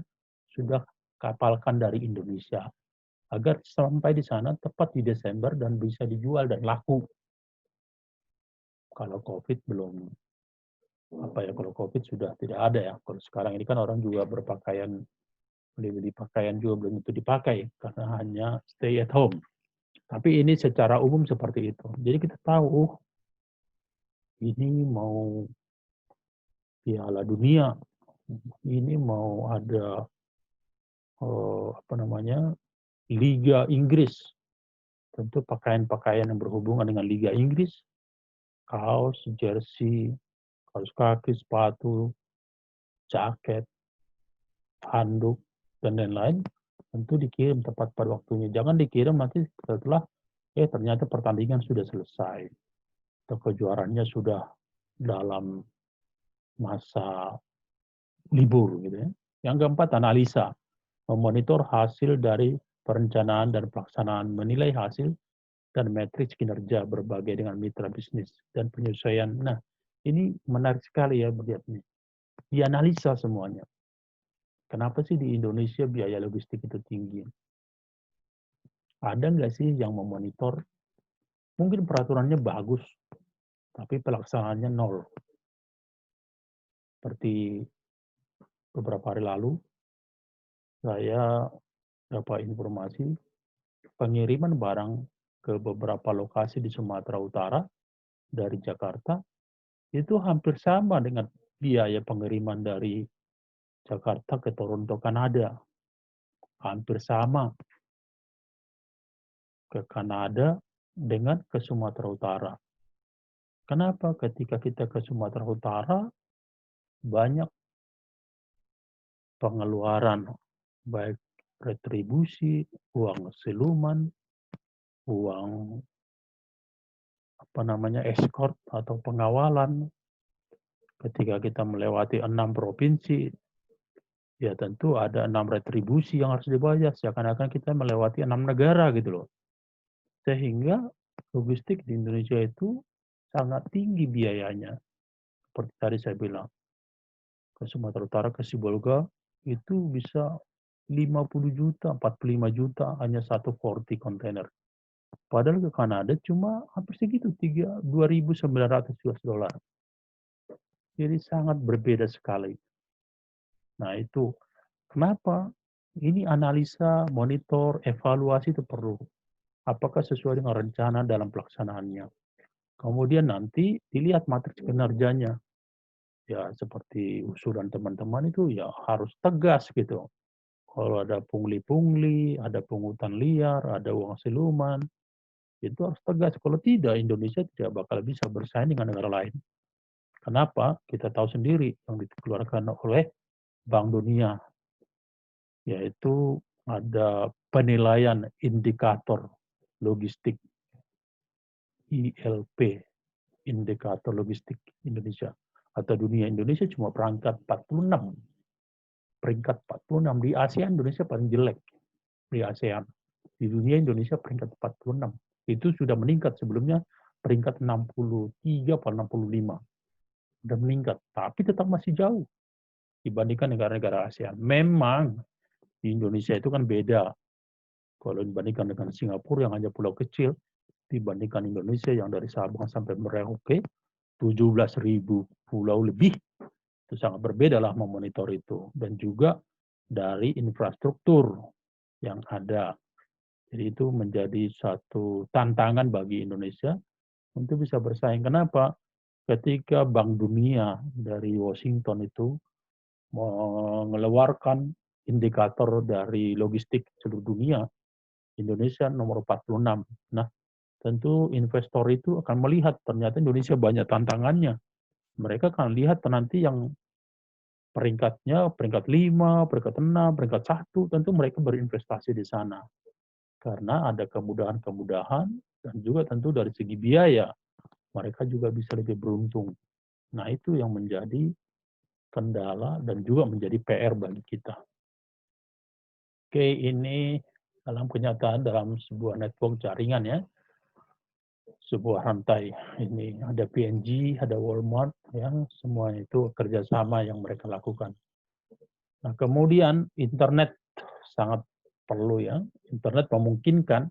sudah kapalkan dari Indonesia agar sampai di sana tepat di Desember dan bisa dijual dan laku. Kalau COVID belum, kalau COVID sudah tidak ada ya. Kalau sekarang ini kan orang juga berpakaian, beli pakaian juga belum tentu dipakai karena hanya stay at home. Tapi ini secara umum seperti itu. Jadi kita tahu, ini mau Piala Dunia, ini mau ada Liga Inggris. Tentu pakaian-pakaian yang berhubungan dengan Liga Inggris, kaos, jersey, kaos kaki, sepatu, jaket, handuk, dan lain-lain, tentu dikirim tepat pada waktunya. Jangan dikirim nanti setelah ternyata pertandingan sudah selesai atau kejuaraannya sudah dalam masa libur gitu ya. Yang keempat, analisa, memonitor hasil dari perencanaan dan pelaksanaan, menilai hasil dan matriks kinerja berbagai dengan mitra bisnis dan penyesuaian. Nah, ini menarik sekali ya melihatnya. Dianalisa semuanya. Kenapa sih di Indonesia biaya logistik itu tinggi? Ada nggak sih yang memonitor? Mungkin peraturannya bagus, tapi pelaksanaannya nol. Seperti beberapa hari lalu, saya dapat informasi pengiriman barang ke beberapa lokasi di Sumatera Utara dari Jakarta itu hampir sama dengan biaya pengiriman dari Jakarta ke Toronto, Kanada. Hampir sama ke Kanada dengan ke Sumatera Utara. Kenapa? Ketika kita ke Sumatera Utara, banyak pengeluaran, baik retribusi, uang siluman, uang escort atau pengawalan. Ketika kita melewati 6 provinsi, ya tentu ada 6 retribusi yang harus dibayar. Seakan-akan kita melewati 6 negara gitu loh. Sehingga logistik di Indonesia itu sangat tinggi biayanya. Seperti tadi saya bilang, ke Sumatera Utara, ke Sibolga, itu bisa 50 juta, 45 juta hanya satu 40 kontainer. Padahal ke Kanada cuma hampir segitu, 2.900 US dollar. Jadi sangat berbeda sekali. Nah itu, kenapa? Ini analisa, monitor, evaluasi itu perlu. Apakah sesuai dengan rencana dalam pelaksanaannya. Kemudian nanti dilihat matriks kinerjanya. Ya seperti usulan teman-teman itu ya harus tegas gitu. Kalau ada pungli-pungli, ada pungutan liar, ada uang siluman, itu harus tegas. Kalau tidak, Indonesia tidak bakal bisa bersaing dengan negara lain. Kenapa? Kita tahu sendiri yang dikeluarkan oleh Bank Dunia, yaitu ada penilaian indikator logistik ILP, indikator logistik Indonesia atau dunia. Indonesia cuma peringkat 46. Peringkat 46 di ASEAN Indonesia paling jelek di ASEAN. Di dunia Indonesia peringkat 46. Itu sudah meningkat sebelumnya peringkat 63 atau 65. Sudah meningkat, tapi tetap masih jauh dibandingkan negara-negara ASEAN. Memang di Indonesia itu kan beda. Kalau dibandingkan dengan Singapura yang hanya pulau kecil, dibandingkan Indonesia yang dari Sabang sampai Merauke, 17.000 pulau lebih, itu sangat berbeda lah memonitor itu. Dan juga dari infrastruktur yang ada. Jadi itu menjadi satu tantangan bagi Indonesia untuk bisa bersaing. Kenapa? Ketika Bank Dunia dari Washington itu mengeluarkan indikator dari logistik seluruh dunia, Indonesia nomor 46. Nah, tentu investor itu akan melihat ternyata Indonesia banyak tantangannya. Mereka akan lihat nanti yang peringkatnya, peringkat 5, peringkat 6, peringkat 1, tentu mereka berinvestasi di sana. Karena ada kemudahan-kemudahan dan juga tentu dari segi biaya, mereka juga bisa lebih beruntung. Nah, itu yang menjadi kendala dan juga menjadi PR bagi kita. Oke, ini dalam kenyataan dalam sebuah network jaringan ya, sebuah rantai. Ini ada P&G, ada Walmart, ya semuanya itu kerjasama yang mereka lakukan. Nah, kemudian internet sangat perlu ya. Internet memungkinkan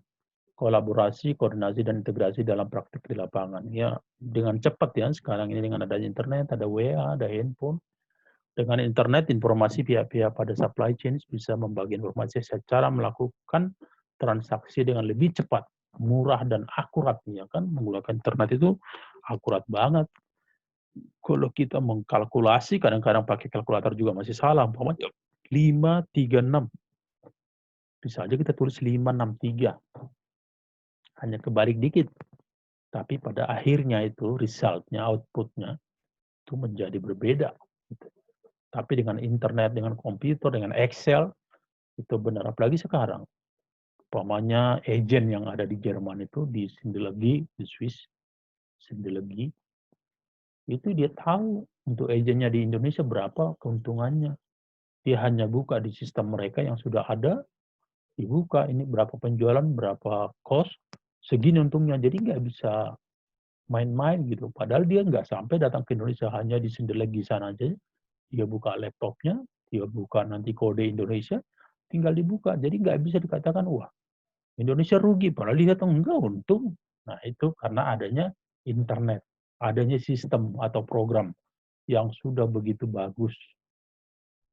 kolaborasi, koordinasi, dan integrasi dalam praktik di lapangan. Ya, dengan cepat ya sekarang ini dengan adanya internet, ada WA, ada handphone. Dengan internet, informasi pihak-pihak pada supply chain bisa membagi informasi secara melakukan transaksi dengan lebih cepat, murah, dan akurat. Ya kan, menggunakan internet itu akurat banget. Kalau kita mengkalkulasi, kadang-kadang pakai kalkulator juga masih salah. Umpamanya 536. Bisa aja kita tulis 563. Hanya kebalik dikit. Tapi pada akhirnya itu resultnya, outputnya itu menjadi berbeda. Tapi dengan internet, dengan komputer, dengan Excel, itu benar. Apalagi sekarang. Umpamanya agent yang ada di Jerman itu, di Sindelegi, di Swiss, Sindelegi, itu dia tahu untuk agentnya di Indonesia berapa keuntungannya. Dia hanya buka di sistem mereka yang sudah ada, dibuka ini berapa penjualan, berapa cost, segini untungnya. Jadi nggak bisa main-main gitu. Padahal dia nggak sampai datang ke Indonesia, hanya di Sindelegi sana aja. Dia buka laptopnya, dia buka nanti kode Indonesia, tinggal dibuka. Jadi nggak bisa dikatakan, wah Indonesia rugi. Padahal dia datang, enggak untung. Nah itu karena adanya internet, adanya sistem atau program yang sudah begitu bagus.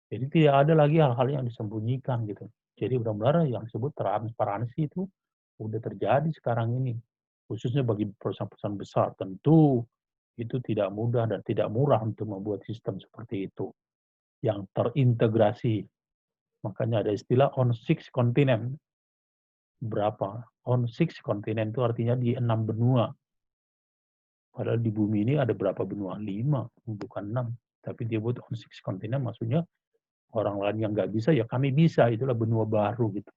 Jadi tidak ada lagi hal-hal yang disembunyikan gitu. Jadi benar-benar yang disebut transparansi itu udah terjadi sekarang ini. Khususnya bagi perusahaan-perusahaan besar. Tentu itu tidak mudah dan tidak murah untuk membuat sistem seperti itu. Yang terintegrasi. Makanya ada istilah on 6 continent. Berapa? On 6 continent itu artinya di 6 benua. Padahal di bumi ini ada berapa benua? 5, bukan 6. Tapi dia buat on 6 continent maksudnya orang lain yang nggak bisa, ya kami bisa. Itulah benua baru gitu.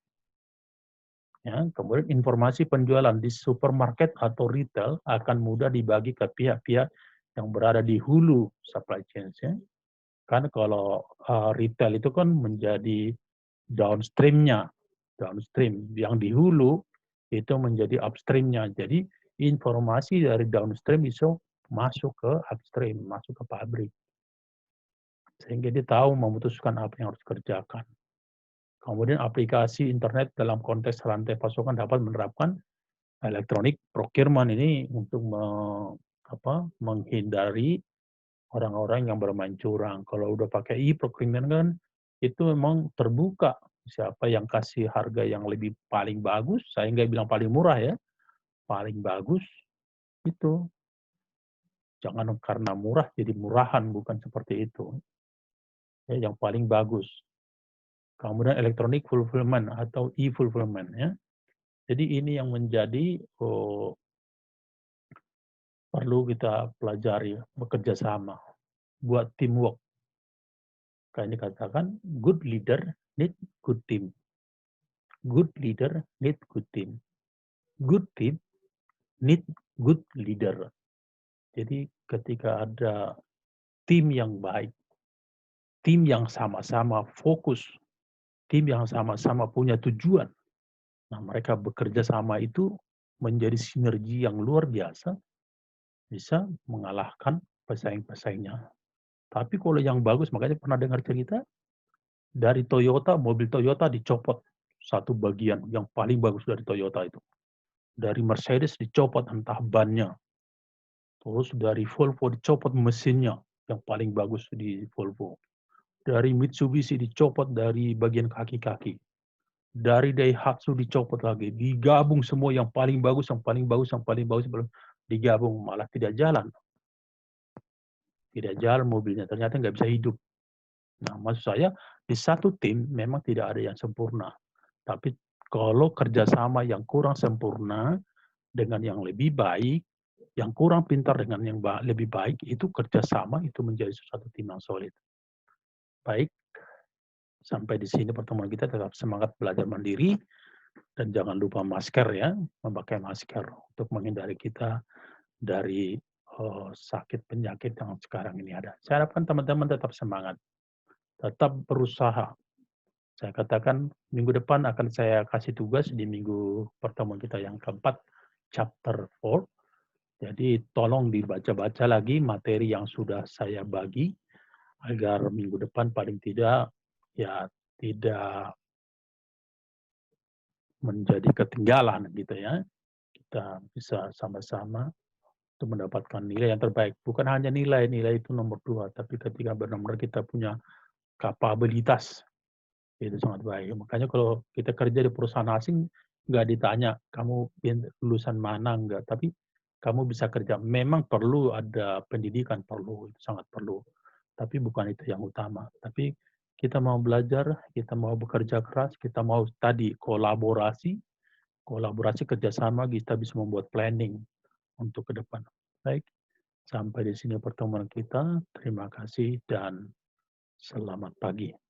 Ya, kemudian informasi penjualan di supermarket atau retail akan mudah dibagi ke pihak-pihak yang berada di hulu supply chain. Ya. Kan kalau retail itu kan menjadi downstream-nya, downstream. Yang di hulu itu menjadi upstream-nya. Jadi informasi dari downstream bisa masuk ke upstream, masuk ke pabrik. Sehingga dia tahu memutuskan apa yang harus dikerjakan. Kemudian aplikasi internet dalam konteks rantai pasokan dapat menerapkan electronic procurement ini untuk menghindari orang-orang yang bermain curang. Kalau udah pakai e-procurement kan itu memang terbuka. Siapa yang kasih harga yang lebih paling bagus, saya nggak bilang paling murah ya, paling bagus itu. Jangan karena murah jadi murahan, bukan seperti itu. Ya, yang paling bagus. Kemudian electronic fulfillment atau e-fulfillment ya. Jadi ini yang menjadi perlu kita pelajari, bekerja sama, buat teamwork. Kayak dikatakan, good leader need good team. Good leader need good team. Good team need good leader. Jadi ketika ada tim yang baik, tim yang sama-sama fokus, tim yang sama-sama punya tujuan, nah mereka bekerja sama itu menjadi sinergi yang luar biasa, bisa mengalahkan pesaing-pesaingnya. Tapi kalau yang bagus, makanya pernah dengar cerita, dari Toyota, mobil Toyota dicopot satu bagian yang paling bagus dari Toyota itu. Dari Mercedes dicopot entah bannya. Terus dari Volvo dicopot mesinnya yang paling bagus di Volvo. Dari Mitsubishi dicopot dari bagian kaki-kaki. Dari Daihatsu dicopot lagi. Digabung semua yang paling bagus, yang paling bagus, yang paling bagus. Digabung malah tidak jalan. Tidak jalan mobilnya. Ternyata nggak bisa hidup. Nah, maksud saya di satu tim memang tidak ada yang sempurna. Tapi kalau kerjasama yang kurang sempurna dengan yang lebih baik, yang kurang pintar dengan yang lebih baik, itu kerjasama itu menjadi suatu tim yang solid. Baik, sampai di sini pertemuan kita. Tetap semangat belajar mandiri dan jangan lupa masker ya, memakai masker untuk menghindari kita dari sakit penyakit yang sekarang ini ada. Saya harapkan teman-teman tetap semangat, tetap berusaha. Saya katakan minggu depan akan saya kasih tugas di minggu pertemuan kita yang keempat, chapter 4. Jadi tolong dibaca-baca lagi materi yang sudah saya bagi, agar minggu depan paling tidak ya tidak menjadi ketinggalan gitu ya. Kita bisa sama-sama untuk mendapatkan nilai yang terbaik. Bukan hanya nilai itu nomor 2, tapi ketika benar-benar kita punya kapabilitas, itu sangat baik. Makanya kalau kita kerja di perusahaan asing, nggak ditanya, kamu lulusan mana, enggak. Tapi kamu bisa kerja. Memang perlu ada pendidikan, perlu, itu sangat perlu. Tapi bukan itu yang utama. Tapi kita mau belajar, kita mau bekerja keras, kita mau tadi kolaborasi kerjasama, kita bisa membuat planning untuk ke depan. Baik, sampai di sini pertemuan kita. Terima kasih dan selamat pagi.